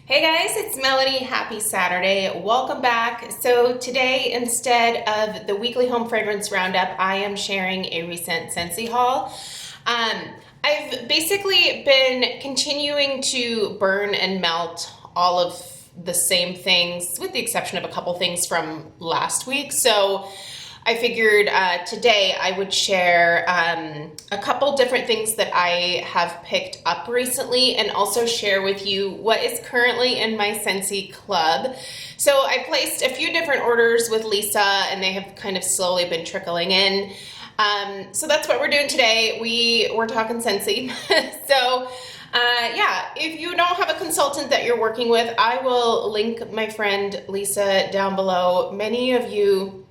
Hey guys, it's Melanie. Happy Saturday. Welcome back. So today, instead of the weekly home fragrance roundup, I am sharing a recent Scentsy haul. I've basically been continuing to burn and melt all of the same things, with the exception of a couple things from last week. So I figured today I would share a couple different things that I have picked up recently and also share with you what is currently in my Scentsy Club. So I placed a few different orders with Lisa and they have kind of slowly been trickling in. So that's what we're doing today. We're talking Scentsy. So yeah, if you don't have a consultant that you're working with, I will link my friend Lisa down below. Many of you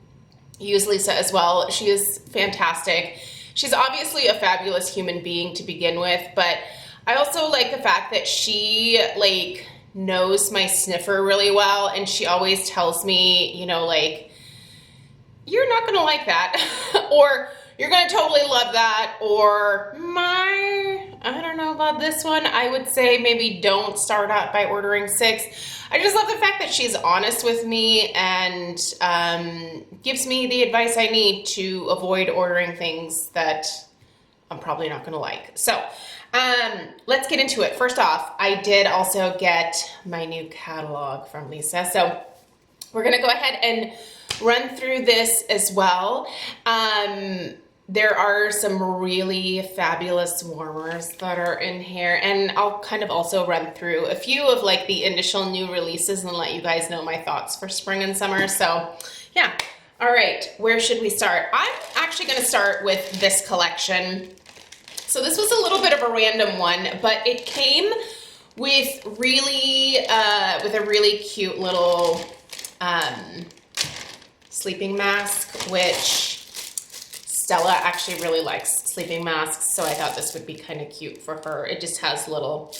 use Lisa as well. She is fantastic. She's obviously a fabulous human being to begin with, but I also like the fact that she knows my sniffer really well, and she always tells me, you're not gonna like that, or you're gonna totally love that, or I don't know about this one. I would say maybe don't start out by ordering 6. I just love the fact that she's honest with me and gives me the advice I need to avoid ordering things that I'm probably not gonna like. So let's get into it. First off, I did also get my new catalog from Lisa. So we're gonna go ahead and run through this as well. There are some really fabulous warmers that are in here, and I'll kind of also run through a few of the initial new releases and let you guys know my thoughts for spring and summer. So yeah, all right, where should we start? I'm actually gonna start with this collection. So this was a little bit of a random one, but it came with a really cute little sleeping mask, which Stella actually really likes sleeping masks, so I thought this would be kind of cute for her. It just has little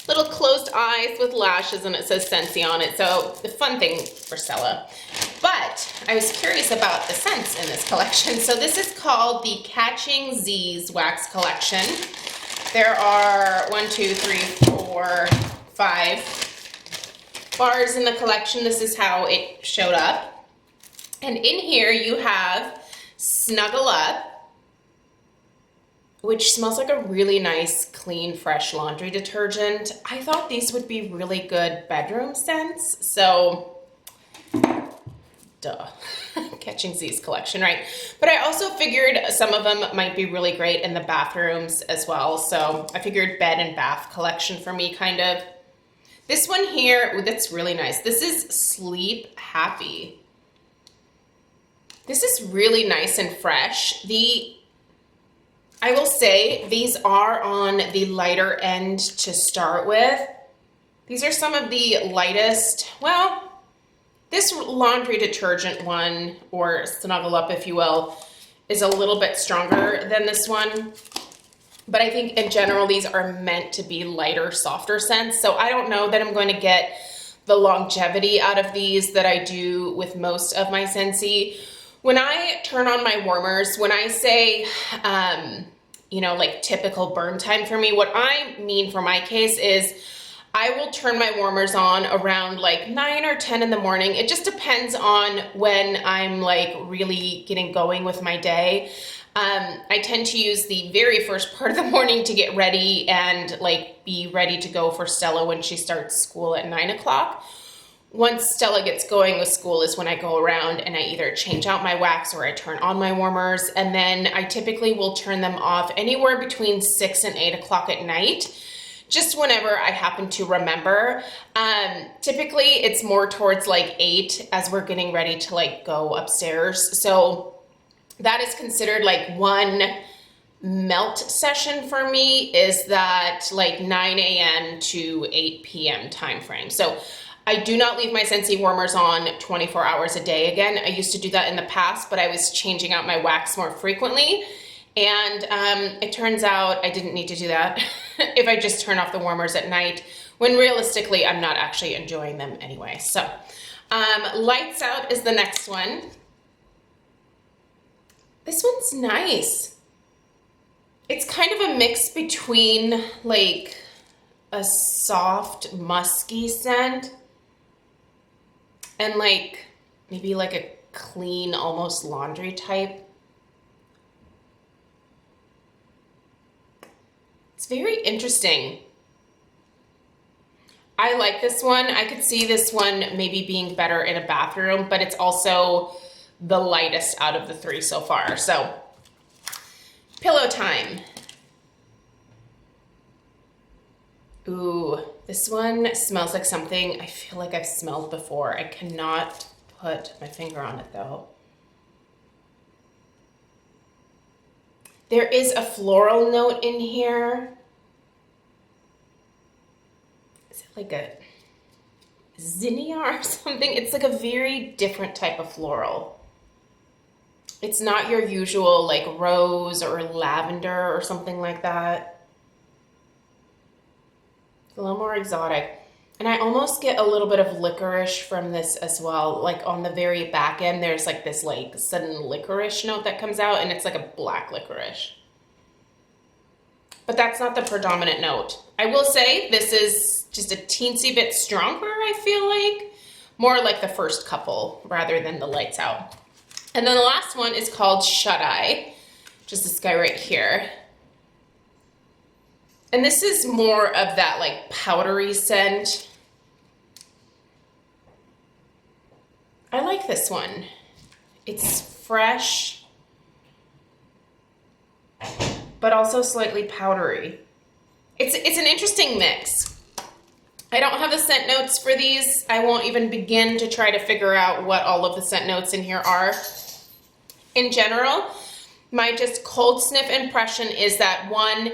closed eyes with lashes, and it says Scentsy on it, so the fun thing for Stella. But I was curious about the scents in this collection. So this is called the Catching Z's Wax Collection. There are 1, 2, 3, 4, 5 bars in the collection. This is how it showed up. And in here you have Snuggle Up, which smells like a really nice, clean, fresh laundry detergent. I thought these would be really good bedroom scents, so duh. Catching Z's collection, right? But I also figured some of them might be really great in the bathrooms as well, so I figured bed and bath collection for me, kind of. This one here, that's really nice. This is Sleep Happy. This is really nice and fresh. I will say these are on the lighter end to start with. These are some of the lightest, well, this laundry detergent one, or Snuggle Up if you will, is a little bit stronger than this one. But I think in general these are meant to be lighter, softer scents. So I don't know that I'm going to get the longevity out of these that I do with most of my Scentsy. When I turn on my warmers, when I say, typical burn time for me, what I mean for my case is I will turn my warmers on around 9 or 10 in the morning. It just depends on when I'm really getting going with my day. I tend to use the very first part of the morning to get ready and be ready to go for Stella when she starts school at 9 o'clock. Once Stella gets going with school is when I go around and I either change out my wax or I turn on my warmers, and then I typically will turn them off anywhere between 6 and 8 o'clock at night, just whenever I happen to remember. Typically it's more towards 8 as we're getting ready to go upstairs. So that is considered one melt session for me, is that 9 a.m. to 8 p.m. time frame. So I do not leave my Scentsy warmers on 24 hours a day again. I used to do that in the past, but I was changing out my wax more frequently. And it turns out I didn't need to do that if I just turn off the warmers at night, when realistically I'm not actually enjoying them anyway. So Lights Out is the next one. This one's nice. It's kind of a mix between a soft musky scent and like maybe like a clean, almost laundry type. It's very interesting. I like this one. I could see this one maybe being better in a bathroom, but it's also the lightest out of the three so far. So, pillow time. Ooh, this one smells like something I feel like I've smelled before. I cannot put my finger on it though. There is a floral note in here. Is it like a zinnia or something? It's like a very different type of floral. It's not your usual like rose or lavender or something like that. It's a little more exotic. And I almost get a little bit of licorice from this as well. Like on the very back end, there's like this like sudden licorice note that comes out, and it's like a black licorice. But that's not the predominant note. I will say this is just a teensy bit stronger, I feel like. More like the first couple rather than the lights out. And then the last one is called Shut Eye, which is this guy right here. And this is more of that like powdery scent. I like this one. It's fresh, but also slightly powdery. It's an interesting mix. I don't have the scent notes for these. I won't even begin to try to figure out what all of the scent notes in here are. In general, my just cold sniff impression is that one,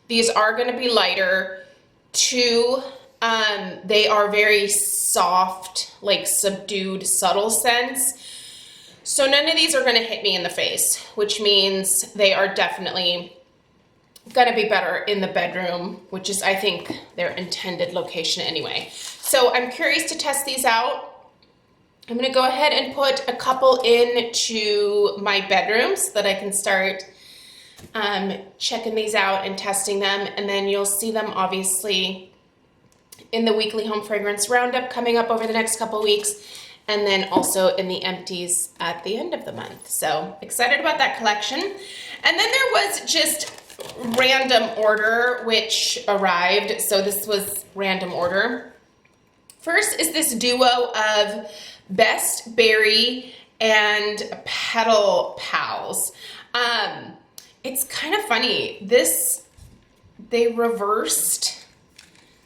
these are going to be lighter. Two, they are very soft, like subdued, subtle scents. So none of these are going to hit me in the face, which means they are definitely going to be better in the bedroom, which is, I think, their intended location anyway. So I'm curious to test these out. I'm going to go ahead and put a couple into my bedroom so that I can start checking these out and testing them, and then you'll see them obviously in the weekly home fragrance roundup coming up over the next couple weeks, and then also in the empties at the end of the month. So excited about that collection. And then there was just random order which arrived. So this was random order. First is this duo of Best Berry and Petal Pals. It's kind of funny. They reversed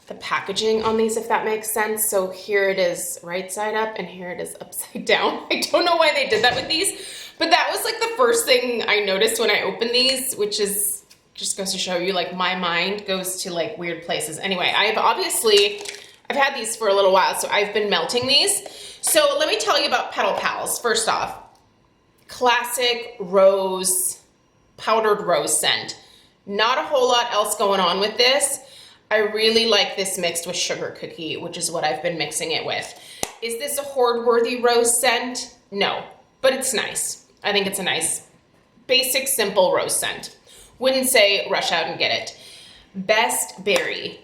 the packaging on these, if that makes sense. So here it is right side up and here it is upside down. I don't know why they did that with these, but that was like the first thing I noticed when I opened these, which is just goes to show you like my mind goes to like weird places. Anyway, I've had these for a little while, so I've been melting these. So let me tell you about Petal Pals. First off, classic rose, powdered rose scent. Not a whole lot else going on with this. I really like this mixed with sugar cookie, which is what I've been mixing it with. Is this a hoard-worthy rose scent? No, but it's nice. I think it's a nice, basic, simple rose scent. Wouldn't say rush out and get it. Best Berry.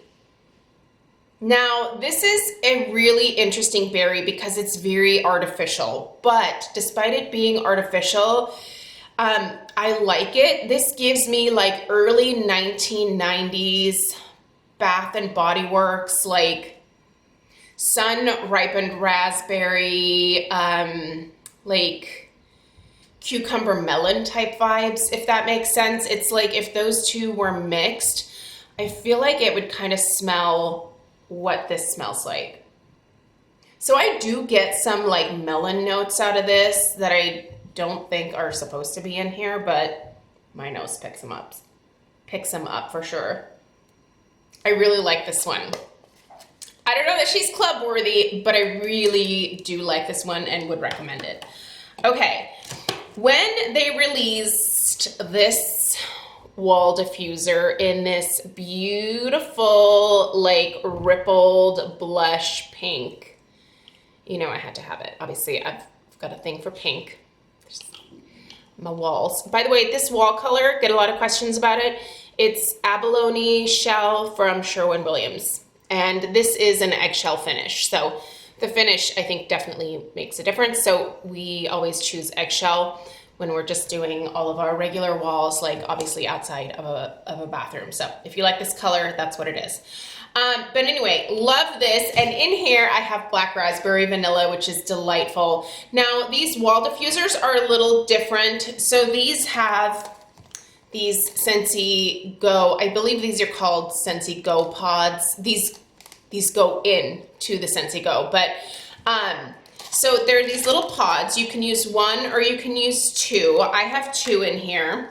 Now, this is a really interesting berry because it's very artificial, but despite it being artificial, I like it. This gives me like early 1990s Bath and Body Works, like sun-ripened raspberry, like cucumber melon type vibes, if that makes sense. It's like if those two were mixed, I feel like it would kind of smell what this smells like. So I do get some like melon notes out of this that I don't think are supposed to be in here, but my nose picks them up. Picks them up for sure. I really like this one. I don't know that she's club worthy, but I really do like this one and would recommend it. Okay, when they released this wall diffuser in this beautiful, like rippled blush pink, you know I had to have it. Obviously, I've got a thing for pink. My walls. By the way, this wall color, get a lot of questions about it. It's abalone shell from Sherwin-Williams. And this is an eggshell finish. So the finish, I think, definitely makes a difference. So we always choose eggshell when we're just doing all of our regular walls, like obviously outside of a bathroom. So if you like this color, that's what it is. But anyway, love this. And in here I have black raspberry vanilla, which is delightful. Now these wall diffusers are a little different. So these have these Scentsy Go, I believe these are called Scentsy Go pods. These go in to the Scentsy Go, but so there are these little pods. You can use one or you can use two. I have two in here,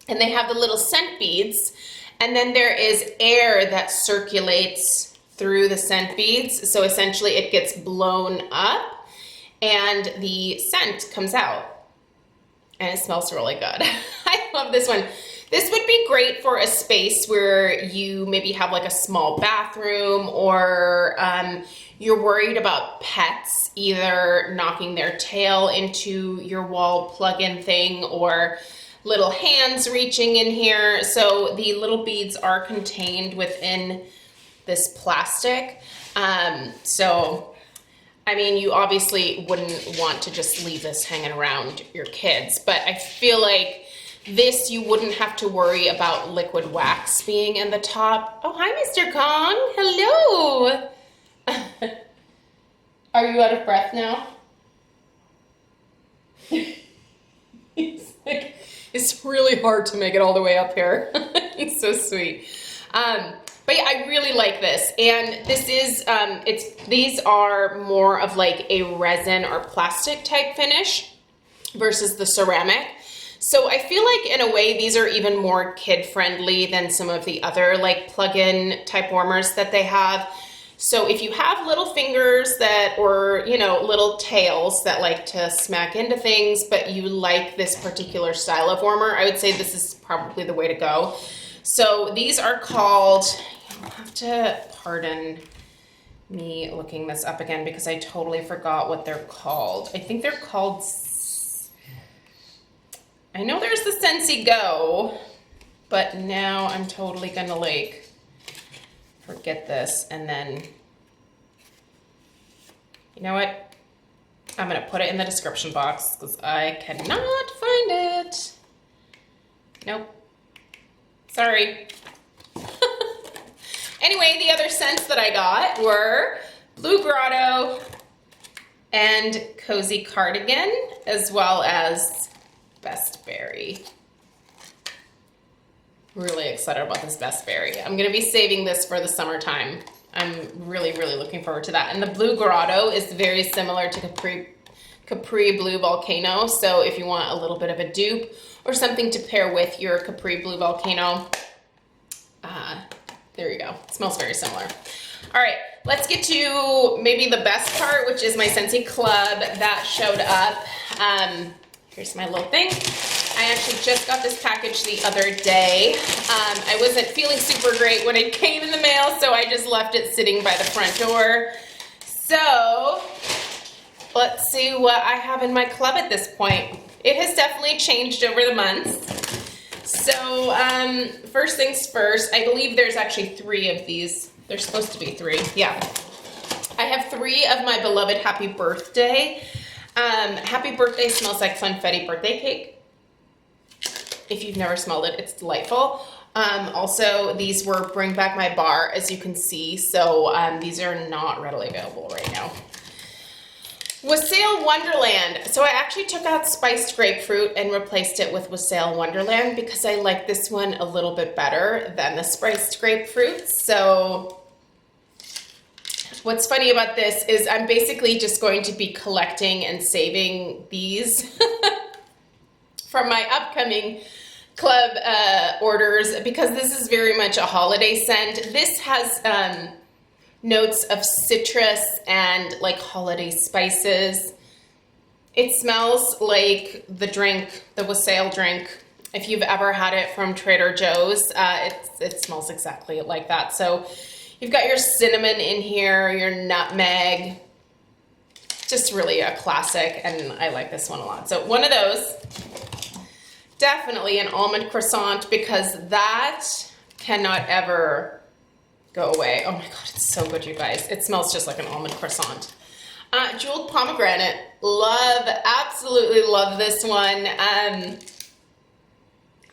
and they have the little scent beads, and then there is air that circulates through the scent beads. So essentially it gets blown up and the scent comes out. And it smells really good. I love this one. This would be great for a space where you maybe have like a small bathroom, or you're worried about pets either knocking their tail into your wall plug-in thing or little hands reaching in here. So the little beads are contained within this plastic. So I mean, you obviously wouldn't want to just leave this hanging around your kids, but I feel like this, you wouldn't have to worry about liquid wax being in the top. Oh, hi, Mr. Kong. Hello. Are you out of breath now? It's really hard to make it all the way up here. It's so sweet. But yeah, I really like this. And this is, these are more of like a resin or plastic type finish versus the ceramic. So I feel like in a way, these are even more kid friendly than some of the other like plug-in type warmers that they have. So if you have little fingers that, or, you know, little tails that like to smack into things, but you like this particular style of warmer, I would say this is probably the way to go. So these are called, you'll have to pardon me looking this up again because I totally forgot what they're called. I think they're called, I know there's the Scentsy Go, but now I'm totally gonna like forget this, and then, you know what? I'm gonna put it in the description box because I cannot find it. Nope. Sorry. Anyway, the other scents that I got were Blue Grotto and Cozy Cardigan, as well as Best Berry. Really excited about this Best Berry. I'm gonna be saving this for the summertime. I'm really, really looking forward to that. And the Blue Grotto is very similar to Capri Blue Volcano. So if you want a little bit of a dupe or something to pair with your Capri Blue Volcano, there you go. It smells very similar. All right, let's get to maybe the best part, which is my Scentsy Club that showed up. Here's my little thing. I actually just got this package the other day. I wasn't feeling super great when it came in the mail, so I just left it sitting by the front door. So let's see what I have in my club at this point. It has definitely changed over the months. So first things first, I believe there's actually 3 of these. There's supposed to be 3, yeah. I have 3 of my beloved Happy Birthday. Happy Birthday smells like Funfetti birthday cake. If you've never smelled it, it's delightful. Also, these were Bring Back My Bar, as you can see. So these are not readily available right now. Wassail Wonderland. So I actually took out Spiced Grapefruit and replaced it with Wassail Wonderland because I like this one a little bit better than the Spiced Grapefruit. So what's funny about this is I'm basically just going to be collecting and saving these from my upcoming club orders because this is very much a holiday scent. This has notes of citrus and like holiday spices. It smells like the drink, the Wassail drink. If you've ever had it from Trader Joe's, it smells exactly like that. So you've got your cinnamon in here, your nutmeg, just really a classic, and I like this one a lot. So one of those. definitely an almond croissant because that cannot ever go away. Oh my God, it's so good, you guys. It smells just like an almond croissant. Jeweled pomegranate, love, absolutely love this one.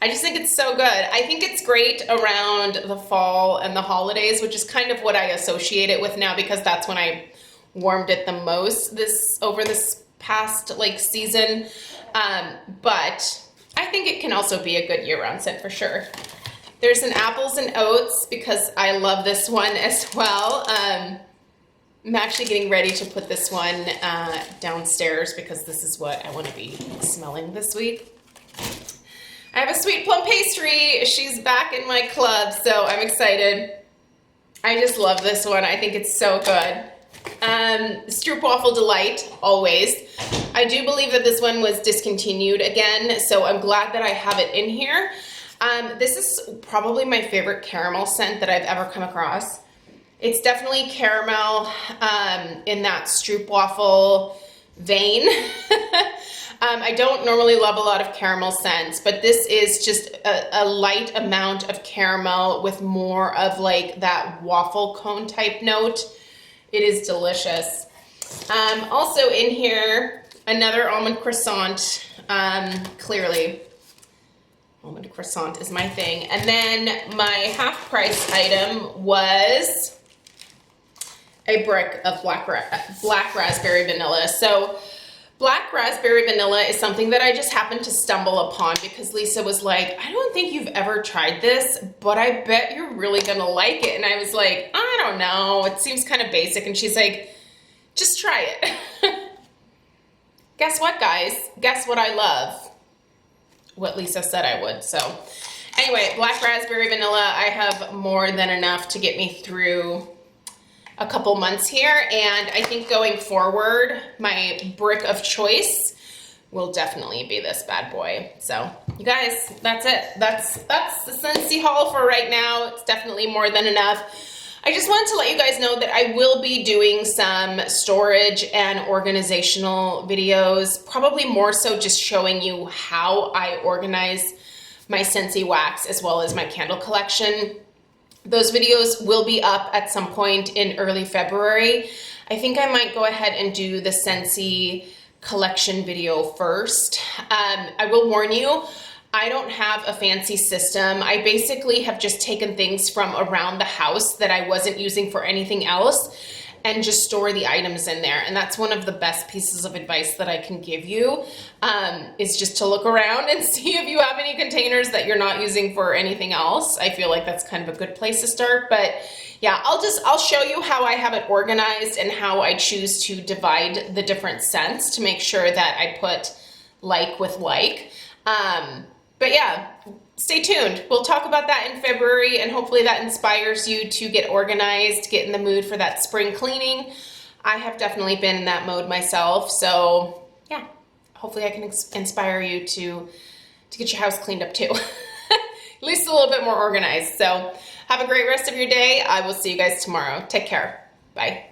I just think it's so good. I think it's great around the fall and the holidays, which is kind of what I associate it with now because that's when I warmed it the most over this past like season. But I think it can also be a good year-round scent for sure. There's an apples and oats because I love this one as well. I'm actually getting ready to put this one downstairs because this is what I want to be smelling this week. I have a sweet plum pastry. She's back in my club, so I'm excited. I just love this one. I think it's so good. Stroopwafel Delight, always. I do believe that this one was discontinued again, so I'm glad that I have it in here. This is probably my favorite caramel scent that I've ever come across. It's definitely caramel in that stroopwafel vein. I don't normally love a lot of caramel scents, but this is just a light amount of caramel with more of like that waffle cone type note. It is delicious. Also in here, another almond croissant. Clearly, almond croissant is my thing. And then my half price item was a brick of black raspberry vanilla. So black raspberry vanilla is something that I just happened to stumble upon because Lisa was like, I don't think you've ever tried this, but I bet you're really gonna like it. And I was like, I don't know, it seems kind of basic. And she's like, just try it. Guess what, guys? Guess what I love? What Lisa said I would. So anyway, black raspberry vanilla, I have more than enough to get me through a couple months here, and I think going forward, my brick of choice will definitely be this bad boy. So you guys, that's it. That's the Scentsy haul for right now. It's definitely more than enough. I just wanted to let you guys know that I will be doing some storage and organizational videos, probably more so just showing you how I organize my Scentsy wax as well as my candle collection. Those videos will be up at some point in early February. I think I might go ahead and do the Scentsy collection video first. I will warn you, I don't have a fancy system. I basically have just taken things from around the house that I wasn't using for anything else and just store the items in there. And that's one of the best pieces of advice that I can give you, is just to look around and see if you have any containers that you're not using for anything else. I feel like that's kind of a good place to start. But yeah, I'll show you how I have it organized and how I choose to divide the different scents to make sure that I put like with like. But yeah, stay tuned. We'll talk about that in February, and hopefully that inspires you to get organized, get in the mood for that spring cleaning. I have definitely been in that mode myself, so yeah, hopefully I can inspire you to get your house cleaned up too. At least a little bit more organized. So have a great rest of your day. I will see you guys tomorrow. Take care. Bye.